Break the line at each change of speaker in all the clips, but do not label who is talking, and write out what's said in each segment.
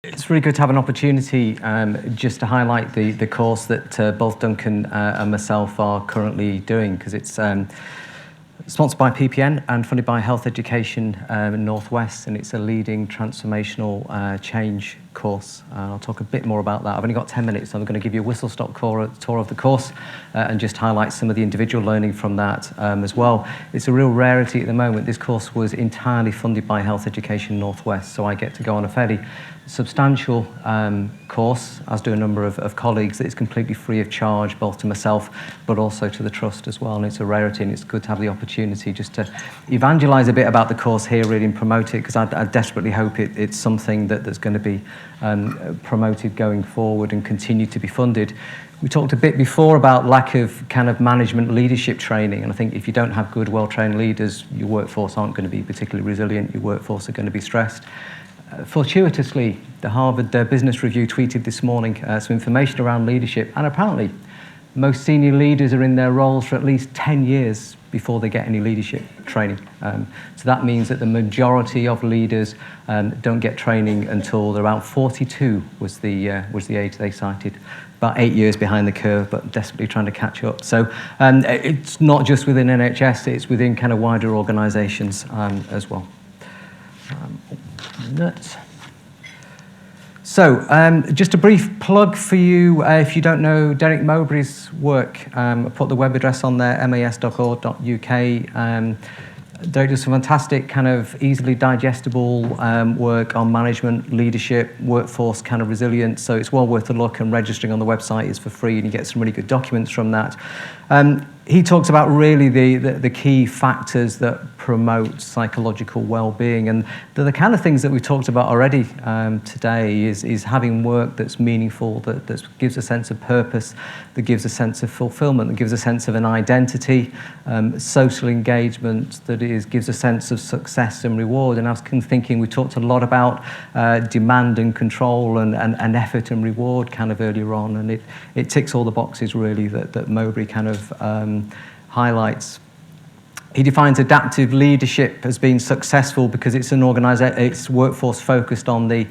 It's really good to have an opportunity just to highlight the course that both Duncan and myself are currently doing, because it's sponsored by PPN and funded by Health Education Northwest, and it's a leading transformational change course. I'll talk a bit more about that. I've only got 10 minutes, so I'm going to give you a whistle-stop tour of the course and just highlight some of the individual learning from that as well. It's a real rarity at the moment. This course was entirely funded by Health Education Northwest, so I get to go on a fairly substantial course, as do a number of colleagues, that is completely free of charge, both to myself but also to the Trust as well. And it's a rarity, and it's good to have the opportunity just to evangelise a bit about the course here, really, and promote it, because I desperately hope it's something that's going to be promoted going forward and continue to be funded. We talked a bit before about lack of kind of management leadership training, and I think if you don't have good, well-trained leaders, your workforce aren't going to be particularly resilient, your workforce are going to be stressed. Fortuitously, the Harvard Business Review tweeted this morning some information around leadership, and apparently most senior leaders are in their roles for at least 10 years before they get any leadership training. So that means that the majority of leaders don't get training until they're about 42 was the age they cited. About 8 years behind the curve, but desperately trying to catch up. So it's not just within NHS, it's within kind of wider organisations as well. So, just a brief plug for you, if you don't know Derek Mowbray's work, I put the web address on there, mas.org.uk. Derek does some fantastic kind of easily digestible work on management, leadership, workforce kind of resilience, so it's well worth a look, and registering on the website is for free, and you get some really good documents from that. He talks about really the key factors that promote psychological well-being, and the kind of things that we talked about already today is having work that's meaningful, that gives a sense of purpose, that gives a sense of fulfillment, that gives a sense of an identity, social engagement, that gives a sense of success and reward. And I was thinking, we talked a lot about demand and control and effort and reward kind of earlier on, and it ticks all the boxes really that Mowbray kind of highlights. He defines adaptive leadership as being successful because it's an it's workforce focused on the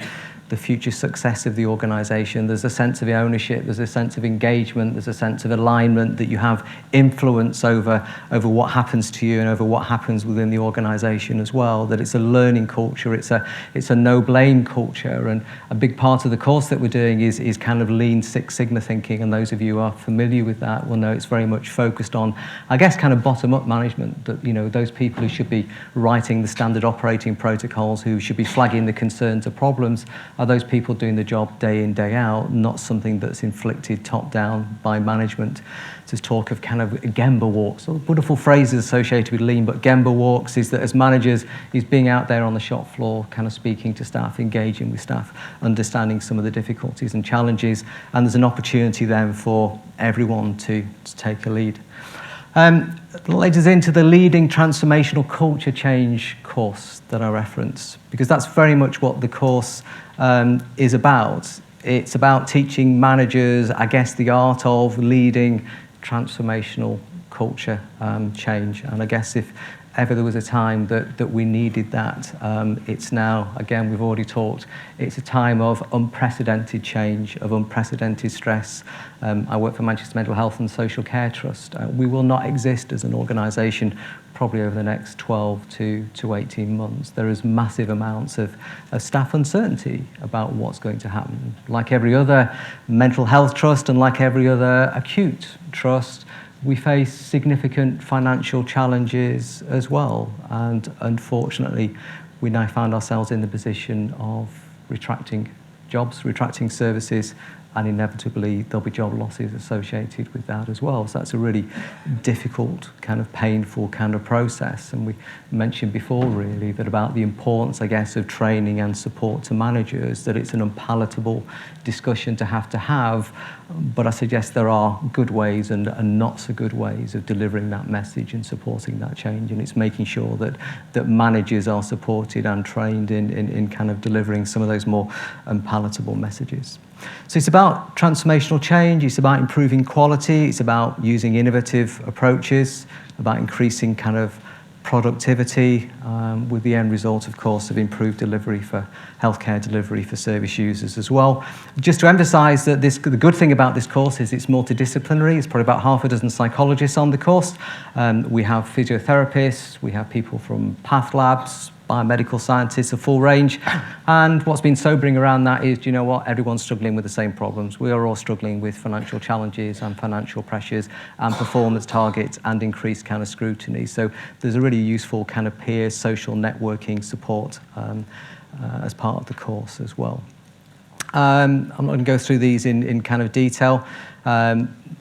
future success of the organisation. There's a sense of ownership, there's a sense of engagement, there's a sense of alignment, that you have influence over what happens to you and over what happens within the organisation as well, that it's a learning culture, it's a no blame culture. And a big part of the course that we're doing is kind of Lean Six Sigma thinking, and those of you who are familiar with that will know it's very much focused on, I guess, kind of bottom up management, that, you know, those people who should be writing the standard operating protocols, who should be flagging the concerns or problems, are those people doing the job day in, day out, not something that's inflicted top down by management. There's talk of kind of Gemba walks, or wonderful phrases associated with lean, but Gemba walks is that as managers, is being out there on the shop floor, kind of speaking to staff, engaging with staff, understanding some of the difficulties and challenges, and there's an opportunity then for everyone to take a lead. Leads us into the leading transformational culture change course that I reference, because that's very much what the course is about. It's about teaching managers, I guess, the art of leading transformational culture change. And I guess if ever there was a time that we needed that, it's now. Again, we've already talked, it's a time of unprecedented change, of unprecedented stress. I work for Manchester Mental Health and Social Care Trust. We will not exist as an organisation probably over the next 12 to 18 months. There is massive amounts of staff uncertainty about what's going to happen. Like every other mental health trust and like every other acute trust, we face significant financial challenges as well, and unfortunately we now find ourselves in the position of retracting jobs, retracting services, and inevitably there'll be job losses associated with that as well. So that's a really difficult, kind of painful kind of process. And we mentioned before really that about the importance, I guess, of training and support to managers, that it's an unpalatable discussion to have, but I suggest there are good ways and not so good ways of delivering that message and supporting that change, and it's making sure that managers are supported and trained in kind of delivering some of those more unpalatable messages. So it's about transformational change, it's about improving quality, it's about using innovative approaches, about increasing kind of productivity, with the end result, of course, of improved delivery for healthcare delivery for service users as well. Just to emphasise that the good thing about this course is it's multidisciplinary. It's probably about half a dozen psychologists on the course. We have physiotherapists, we have people from path labs, biomedical scientists, a full range. And what's been sobering around that is, do you know what? Everyone's struggling with the same problems. We are all struggling with financial challenges and financial pressures and performance targets and increased kind of scrutiny. So there's a really useful kind of peer social networking support as part of the course as well. I'm not going to go through these in kind of detail,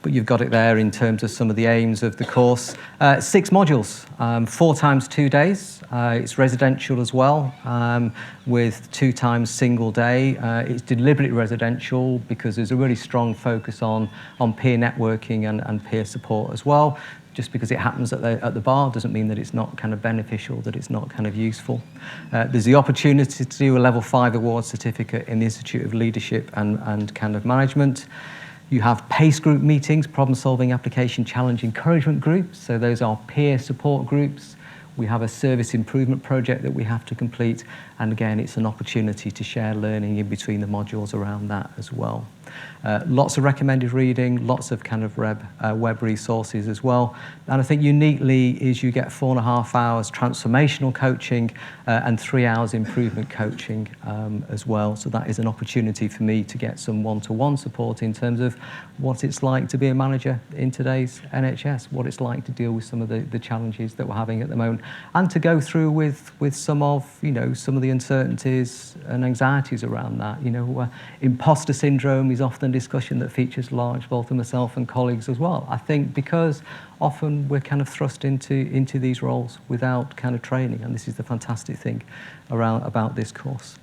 but you've got it there in terms of some of the aims of the course. 6 modules, 4 times 2 days. It's residential as well, with 2 times single day. It's deliberately residential because there's a really strong focus on peer networking and peer support as well. Just because it happens at the bar doesn't mean that it's not kind of beneficial, that it's not kind of useful. There's the opportunity to do a level 5 award certificate in the Institute of Leadership and kind of Management. You have PACE group meetings, problem solving, application, challenge, encouragement groups. So those are peer support groups. We have a service improvement project that we have to complete. And again, it's an opportunity to share learning in between the modules around that as well. Lots of recommended reading, lots of kind of web resources as well. And I think uniquely is you get 4.5 hours transformational coaching and 3 hours improvement coaching as well. So that is an opportunity for me to get some one-to-one support in terms of what it's like to be a manager in today's NHS, what it's like to deal with some of the challenges that we're having at the moment, and to go through with some of the uncertainties and anxieties around that. Imposter syndrome is often a discussion that features large, both of myself and colleagues as well. I think because often we're kind of thrust into these roles without kind of training, and this is the fantastic thing about this course.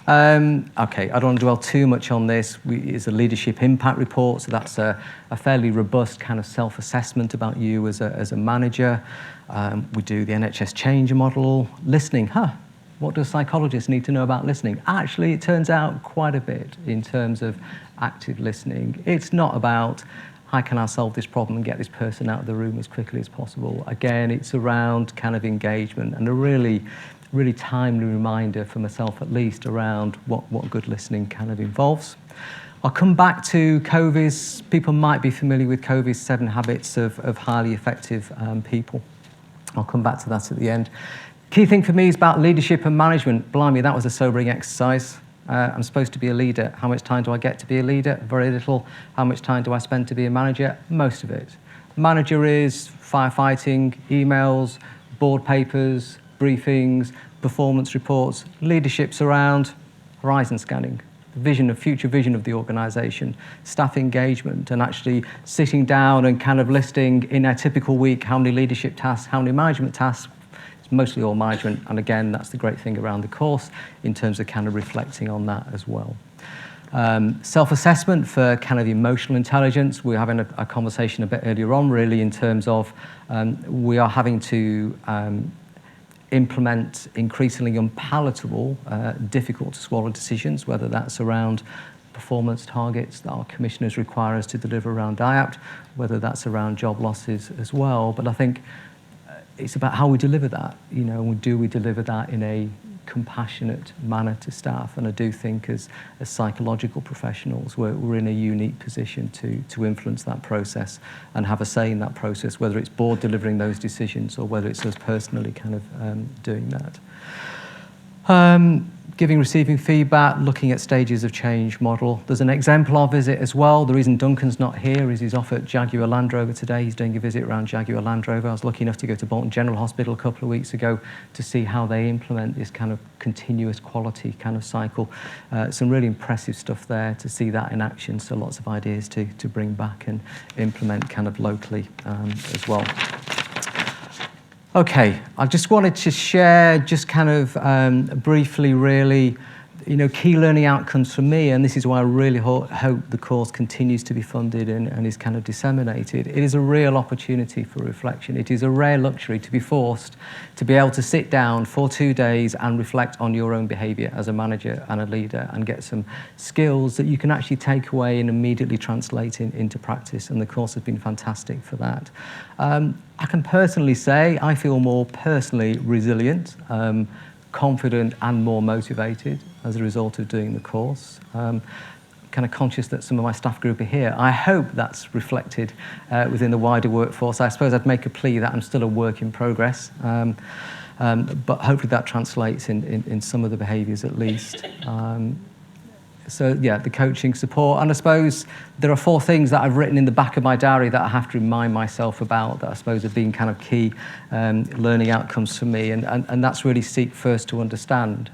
Okay, I don't want to dwell too much on this. It's a leadership impact report, so that's a fairly robust kind of self-assessment about you as a manager. We do the NHS change model. Listening, what do psychologists need to know about listening? Actually, it turns out quite a bit in terms of active listening. It's not about how can I solve this problem and get this person out of the room as quickly as possible. Again, it's around kind of engagement and a really timely reminder for myself at least around what good listening kind of involves. I'll come back to Covey's. People might be familiar with Covey's 7 habits of highly effective people. I'll come back to that at the end. Key thing for me is about leadership and management. Blimey, that was a sobering exercise. I'm supposed to be a leader. How much time do I get to be a leader? Very little. How much time do I spend to be a manager? Most of it. Manager is firefighting, emails, board papers, briefings, performance reports. Leadership's around horizon scanning, the future vision of the organisation, staff engagement, and actually sitting down and kind of listing in a typical week how many leadership tasks, how many management tasks. It's mostly all management, and again, that's the great thing around the course in terms of kind of reflecting on that as well. Self-assessment for kind of emotional intelligence. We were having a conversation a bit earlier on, really, in terms of we are having to implement increasingly unpalatable, difficult to swallow decisions, whether that's around performance targets that our commissioners require us to deliver around DIAPT, whether that's around job losses as well. But I think it's about how we deliver that, and do we deliver that in a compassionate manner to staff? And I do think as psychological professionals, we're in a unique position to influence that process and have a say in that process, whether it's board delivering those decisions or whether it's us personally kind of doing that. Giving, receiving feedback, looking at stages of change model. There's an exemplar visit as well. The reason Duncan's not here is he's off at Jaguar Land Rover today. He's doing a visit around Jaguar Land Rover. I was lucky enough to go to Bolton General Hospital a couple of weeks ago to see how they implement this kind of continuous quality kind of cycle. Some really impressive stuff there to see that in action. So lots of ideas to bring back and implement kind of locally as well. Okay, I just wanted to share just kind of briefly really key learning outcomes for me, and this is why I really hope the course continues to be funded and is kind of disseminated. It is a real opportunity for reflection. It is a rare luxury to be forced to be able to sit down for 2 days and reflect on your own behaviour as a manager and a leader and get some skills that you can actually take away and immediately translate into practice, and the course has been fantastic for that. I can personally say I feel more personally resilient, confident and more motivated as a result of doing the course. Kind of conscious that some of my staff group are here. I hope that's reflected within the wider workforce. I suppose I'd make a plea that I'm still a work in progress, but hopefully that translates in some of the behaviours at least. So yeah, the coaching support, and I suppose there are 4 things that I've written in the back of my diary that I have to remind myself about that I suppose have been kind of key learning outcomes for me, and that's really seek first to understand.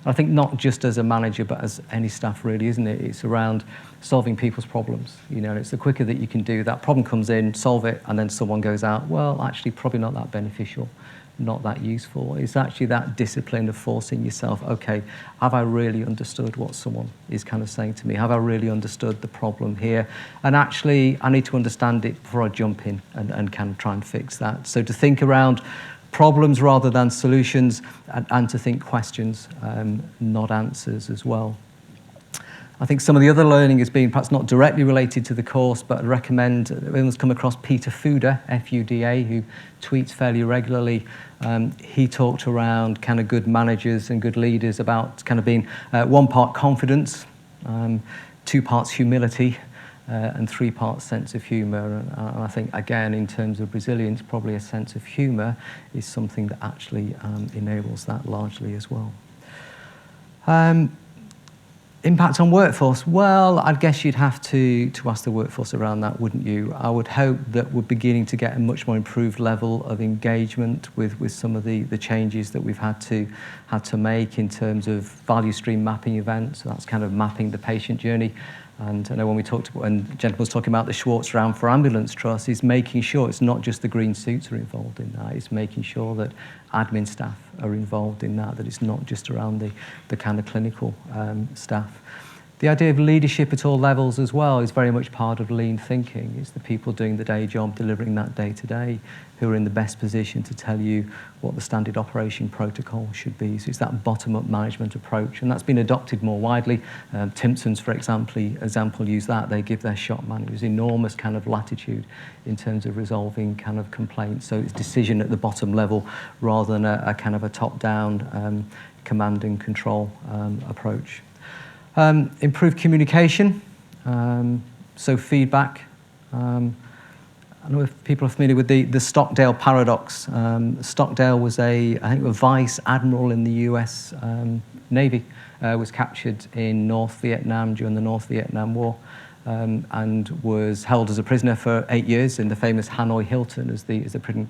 I think not just as a manager but as any staff really, isn't it? It's around solving people's problems, and it's the quicker that you can do that. Problem comes in, solve it, and then someone goes out, well, actually probably not that beneficial, not that useful. It's actually that discipline of forcing yourself, okay, have I really understood what someone is kind of saying to me? Have I really understood the problem here? And actually, I need to understand it before I jump in and kind of try and fix that. So to think around problems rather than solutions, and to think questions, not answers as well. I think some of the other learning has been perhaps not directly related to the course, but I'd recommend, everyone's come across Peter Fuda, F-U-D-A, who tweets fairly regularly. He talked around kind of good managers and good leaders about kind of being 1 part confidence, 2 parts humility, and 3 parts sense of humour. And I think, again, in terms of resilience, probably a sense of humour is something that actually enables that largely as well. Impact on workforce. Well, I guess you'd have to ask the workforce around that, wouldn't you? I would hope that we're beginning to get a much more improved level of engagement with some of the changes that we've had to make in terms of value stream mapping events. So that's kind of mapping the patient journey. And I know when we talked about, when the gentleman was talking about the Schwartz round for ambulance trust, is making sure it's not just the green suits are involved in that, it's making sure that admin staff are involved in that it's not just around the kind of clinical staff. The idea of leadership at all levels as well is very much part of lean thinking. It's the people doing the day job, delivering that day to day, who are in the best position to tell you what the standard operation protocol should be. So it's that bottom-up management approach, and that's been adopted more widely. Timpsons, for example, use that. They give their shop managers enormous kind of latitude in terms of resolving kind of complaints. So it's decision at the bottom level rather than a kind of a top-down command and control approach. Improved communication, so feedback. I don't know if people are familiar with the Stockdale paradox. Stockdale was I think a vice admiral in the US Navy, was captured in North Vietnam during the North Vietnam War, and was held as a prisoner for 8 years in the famous Hanoi Hilton, as the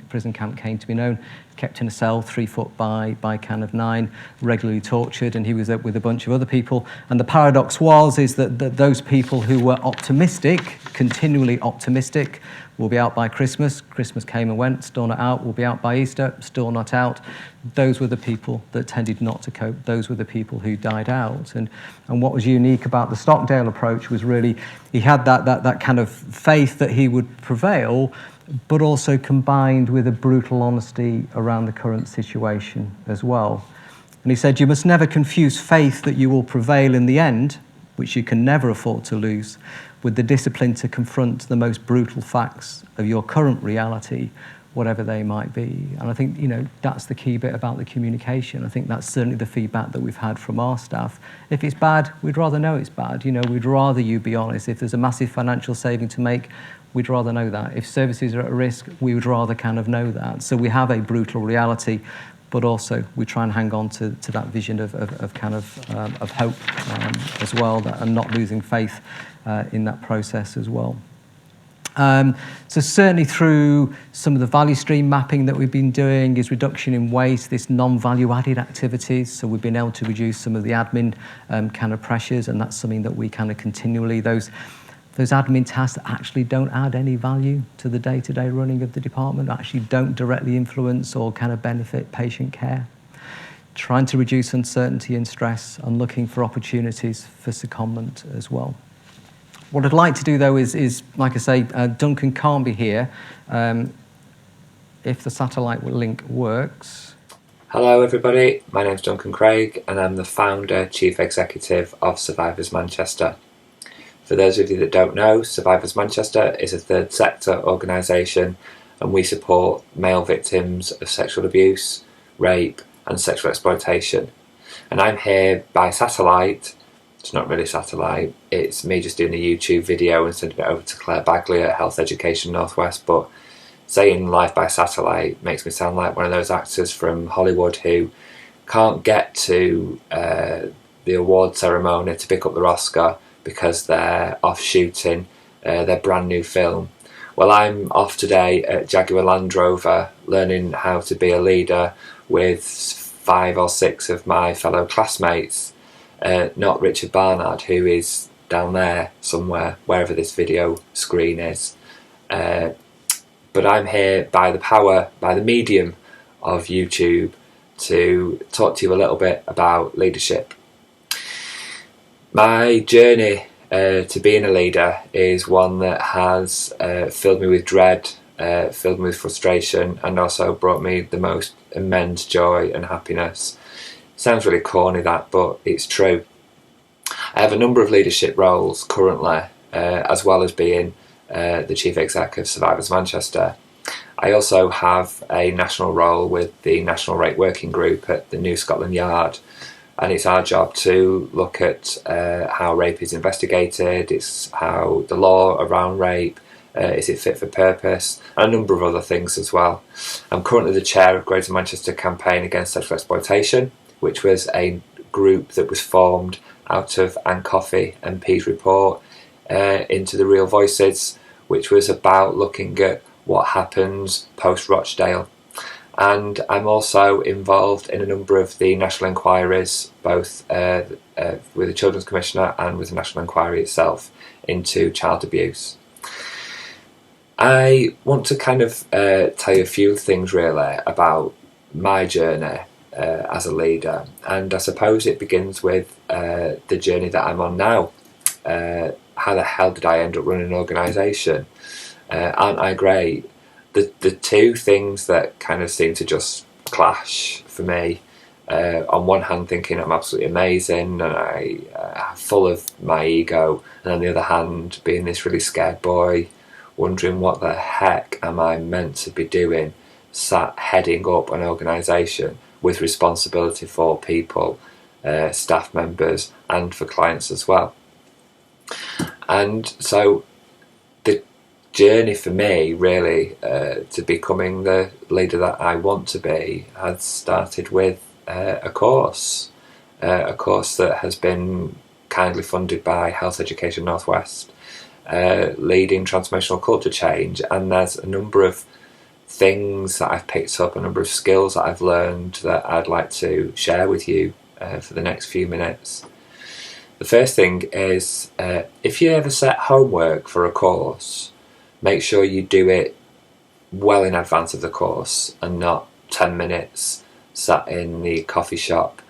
prison camp came to be known. Kept in a cell 3 foot by kind of 9, regularly tortured, and he was with a bunch of other people. And the paradox is that those people who were optimistic, continually optimistic, will be out by Christmas. Christmas came and went, still not out. Will be out by Easter, still not out. Those were the people that tended not to cope. Those were the people who died out. And what was unique about the Stockdale approach was really he had that kind of faith that he would prevail, but also combined with a brutal honesty around the current situation as well. And he said, you must never confuse faith that you will prevail in the end, which you can never afford to lose, with the discipline to confront the most brutal facts of your current reality, whatever they might be. And I think, that's the key bit about the communication. I think that's certainly the feedback that we've had from our staff. If it's bad, we'd rather know it's bad. We'd rather you be honest. If there's a massive financial saving to make, we'd rather know that. If services are at risk, we would rather kind of know that. So we have a brutal reality, but also we try and hang on to that vision of hope as well, and not losing faith in that process as well. So certainly through some of the value stream mapping that we've been doing is reduction in waste, this non-value added activities. So we've been able to reduce some of the admin kind of pressures, and that's something that we kind of continually, those admin tasks that actually don't add any value to the day-to-day running of the department, actually don't directly influence or kind of benefit patient care. trying to reduce uncertainty and stress, and looking for opportunities for secondment as well. What I'd like to do though is like I say, Duncan can't be here. If the satellite link works.
Hello everybody, my name's Duncan Craig and I'm the founder, Chief Executive of Survivors Manchester. For those of you that don't know, Survivors Manchester is a third sector organisation and we support male victims of sexual abuse, rape and sexual exploitation. And I'm here by satellite. It's not really satellite, it's me just doing a YouTube video and sending it over to Claire Bagley at Health Education Northwest, but saying live by satellite makes me sound like one of those actors from Hollywood who can't get to the award ceremony to pick up their Oscar because they're off shooting their brand new film. Well, I'm off today at Jaguar Land Rover learning how to be a leader with 5 or 6 of my fellow classmates, not Richard Barnard, who is down there somewhere, wherever this video screen is. But I'm here by the medium of YouTube to talk to you a little bit about leadership. My journey to being a leader is one that has filled me with dread, filled me with frustration, and also brought me the most immense joy and happiness. Sounds really corny that, but it's true. I have a number of leadership roles currently, as well as being the Chief Exec of Survivors Manchester. I also have a national role with the National Rape Working Group at the New Scotland Yard, and it's our job to look at how rape is investigated, it's how the law around rape, is it fit for purpose, and a number of other things as well. I'm currently the chair of Greater Manchester Campaign Against Sexual Exploitation, which was a group that was formed out of Anne Coffey MP's report into the Real Voices, which was about looking at what happens post Rochdale. And I'm also involved in a number of the national inquiries, both with the Children's Commissioner and with the National Inquiry itself into child abuse. I want to kind of tell you a few things really about my journey as a leader, and I suppose it begins with the journey that I'm on now. How the hell did I end up running an organisation? Aren't I great? The two things that kind of seem to just clash for me, on one hand thinking I'm absolutely amazing and I'm full of my ego, and on the other hand being this really scared boy wondering what the heck am I meant to be doing, sat heading up an organisation with responsibility for people, staff members and for clients as well. And so the journey for me really to becoming the leader that I want to be has started with a course that has been kindly funded by Health Education Northwest, leading transformational culture change. And there's a number of things that I've picked up, a number of skills that I've learned that I'd like to share with you for the next few minutes. The first thing is, if you ever set homework for a course, make sure you do it well in advance of the course and not 10 minutes sat in the coffee shop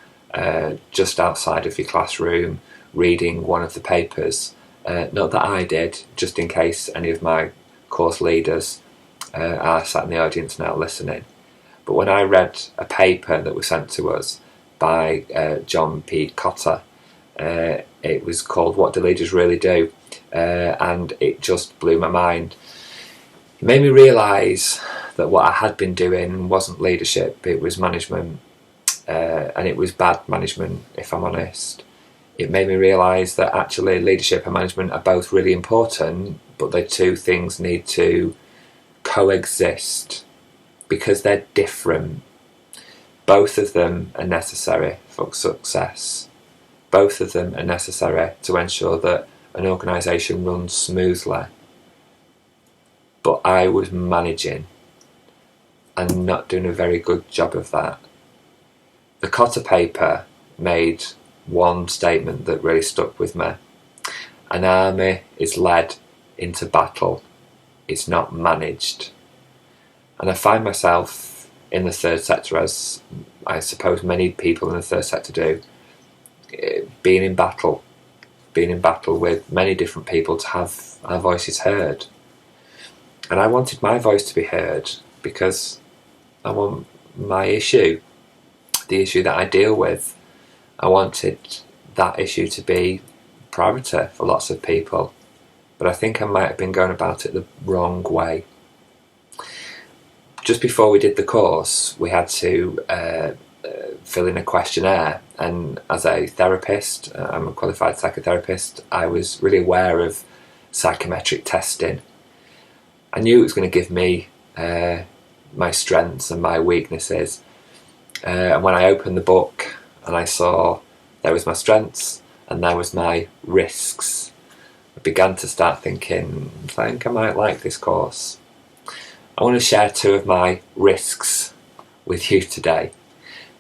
just outside of your classroom reading one of the papers. Not that I did, just in case any of my course leaders are sat in the audience now listening. But when I read a paper that was sent to us by John P. Cotter, it was called What Do Leaders Really Do? And it just blew my mind. It made me realise that what I had been doing wasn't leadership, it was management, and it was bad management, if I'm honest. It made me realise that actually leadership and management are both really important, but the two things need to coexist because they're different. Both of them are necessary for success. Both of them are necessary to ensure that an organisation runs smoothly. But I was managing and not doing a very good job of that. The Cotter paper made one statement that really stuck with me. An army is led into battle, it's not managed. And I find myself in the third sector, as I suppose many people in the third sector do, being in battle with many different people to have our voices heard. And I wanted my voice to be heard because I want my issue, the issue that I deal with, I wanted that issue to be priority for lots of people. But I think I might have been going about it the wrong way. Just before we did the course, we had to fill in a questionnaire, and as a therapist, I'm a qualified psychotherapist, I was really aware of psychometric testing. I knew it was going to give me my strengths and my weaknesses, and when I opened the book and I saw there was my strengths and there was my risks, I began to start thinking, I think I might like this course. I want to share 2 of my risks with you today.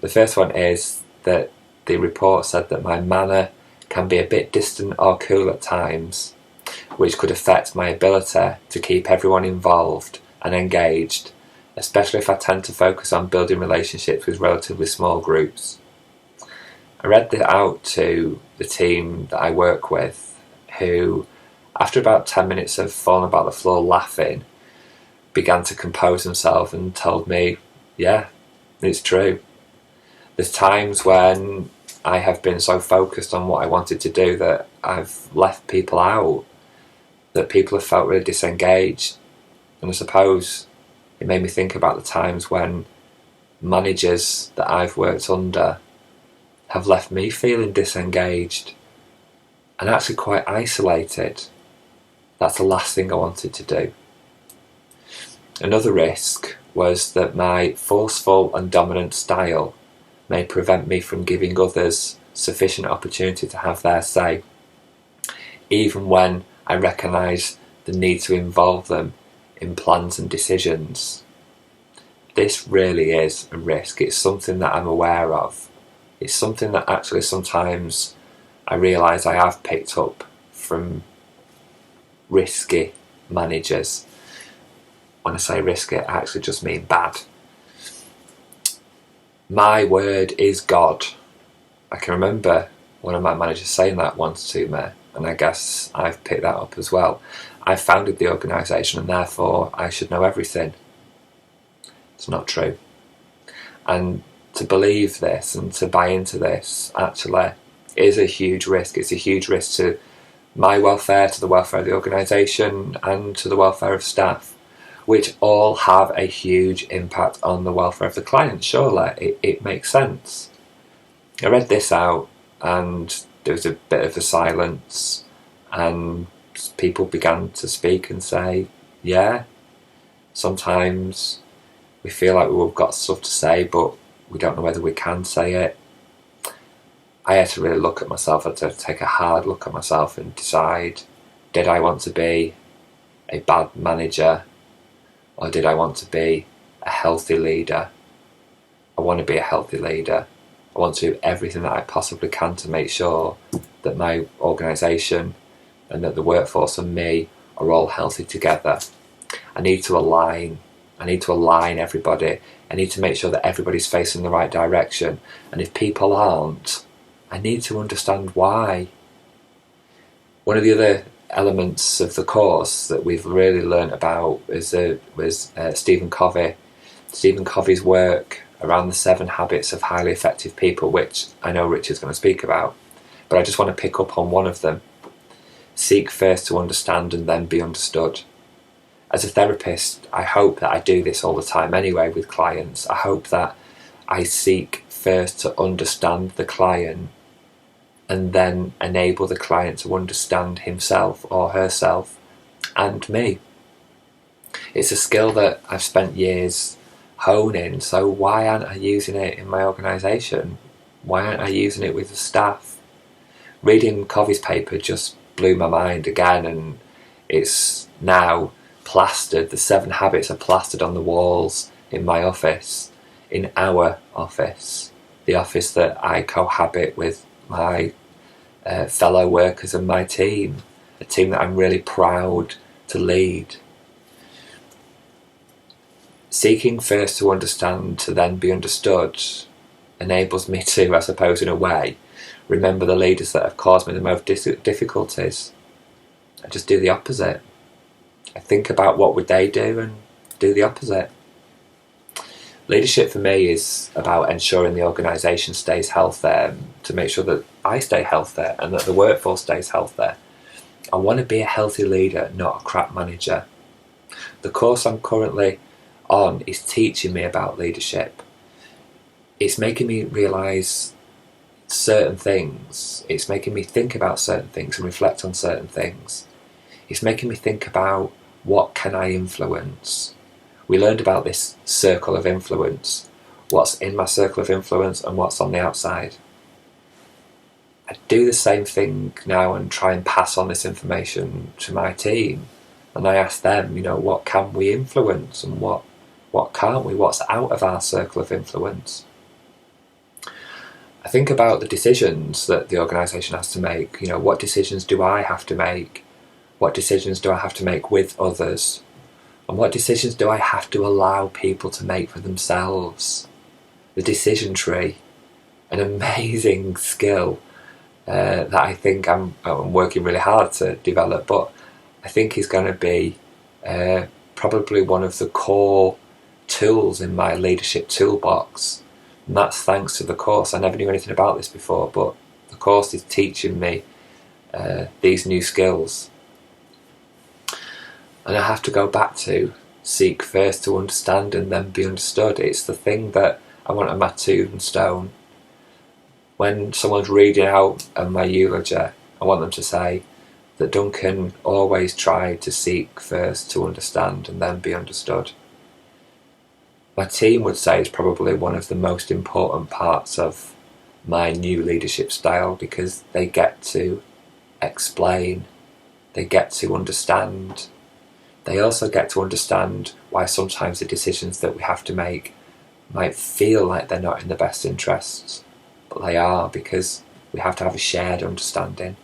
The first one is that the report said that my manner can be a bit distant or cool at times, which could affect my ability to keep everyone involved and engaged, especially if I tend to focus on building relationships with relatively small groups. I read that out to the team that I work with, who, after about 10 minutes of falling about the floor laughing, began to compose themselves and told me, yeah, it's true. There's times when I have been so focused on what I wanted to do that I've left people out, that people have felt really disengaged. And I suppose it made me think about the times when managers that I've worked under have left me feeling disengaged and actually quite isolated. That's the last thing I wanted to do. Another risk was that my forceful and dominant style may prevent me from giving others sufficient opportunity to have their say, even when I recognise the need to involve them in plans and decisions. This really is a risk. It's something that I'm aware of. It's something that actually sometimes I realise I have picked up from risky managers. When I say risky, I actually just mean bad. My word is God. I can remember one of my managers saying that once to me, and I guess I've picked that up as well. I founded the organisation and therefore I should know everything. It's not true. And to believe this and to buy into this actually is a huge risk. It's a huge risk to my welfare, to the welfare of the organisation, and to the welfare of staff, which all have a huge impact on the welfare of the client. Surely it makes sense. I read this out and there was a bit of a silence, and people began to speak and say, yeah, sometimes we feel like we've got stuff to say but we don't know whether we can say it. I had to really look at myself. I had to take a hard look at myself and decide, did I want to be a bad manager, or did I want to be a healthy leader? I want to be a healthy leader. I want to do everything that I possibly can to make sure that my organisation and that the workforce and me are all healthy together. I need to align everybody. I need to make sure that everybody's facing the right direction. And if people aren't, I need to understand why. One of the other elements of the course that we've really learnt about was Stephen Covey. Stephen Covey's work around the 7 habits of highly effective people, which I know Richard's going to speak about, but I just want to pick up on one of them. Seek first to understand and then be understood. As a therapist, I hope that I do this all the time anyway with clients. I hope that I seek first to understand the client and then enable the client to understand himself or herself and me. It's a skill that I've spent years honing, so why aren't I using it in my organisation? Why aren't I using it with the staff? Reading Covey's paper just blew my mind again, and it's now plastered. The 7 habits are plastered on the walls in my office, in our office, the office that I cohabit with my fellow workers and my team, a team that I'm really proud to lead. Seeking first to understand to then be understood enables me to, I suppose in a way, remember the leaders that have caused me the most difficulties. I just do the opposite. I think about what would they do and do the opposite. Leadership for me is about ensuring the organisation stays healthy, to make sure that I stay healthy and that the workforce stays healthy. I want to be a healthy leader, not a crap manager. The course I'm currently on is teaching me about leadership. It's making me realise certain things. It's making me think about certain things and reflect on certain things. It's making me think about what can I influence. We learned about this circle of influence, what's in my circle of influence and what's on the outside. I do the same thing now and try and pass on this information to my team. And I ask them, what can we influence and what can't we? What's out of our circle of influence? I think about the decisions that the organisation has to make. What decisions do I have to make? What decisions do I have to make with others? And what decisions do I have to allow people to make for themselves? The decision tree, an amazing skill that I think I'm working really hard to develop, but I think is going to be probably one of the core tools in my leadership toolbox. And that's thanks to the course. I never knew anything about this before, but the course is teaching me these new skills. And I have to go back to seek first to understand and then be understood. It's the thing that I want on my tombstone. When someone's reading out my eulogy, I want them to say that Duncan always tried to seek first to understand and then be understood. My team would say it's probably one of the most important parts of my new leadership style, because they get to explain, they get to understand. They also get to understand why sometimes the decisions that we have to make might feel like they're not in the best interests, but they are, because we have to have a shared understanding.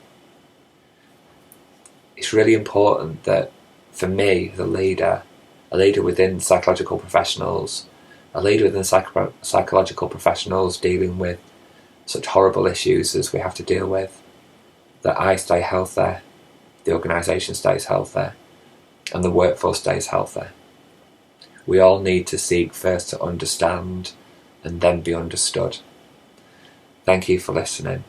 It's really important that for me, the leader, a leader within psychological professionals, a leader within psychological professionals dealing with such horrible issues as we have to deal with, that I stay healthy, the organisation stays healthy, and the workforce stays healthy. We all need to seek first to understand and then be understood. Thank you for listening.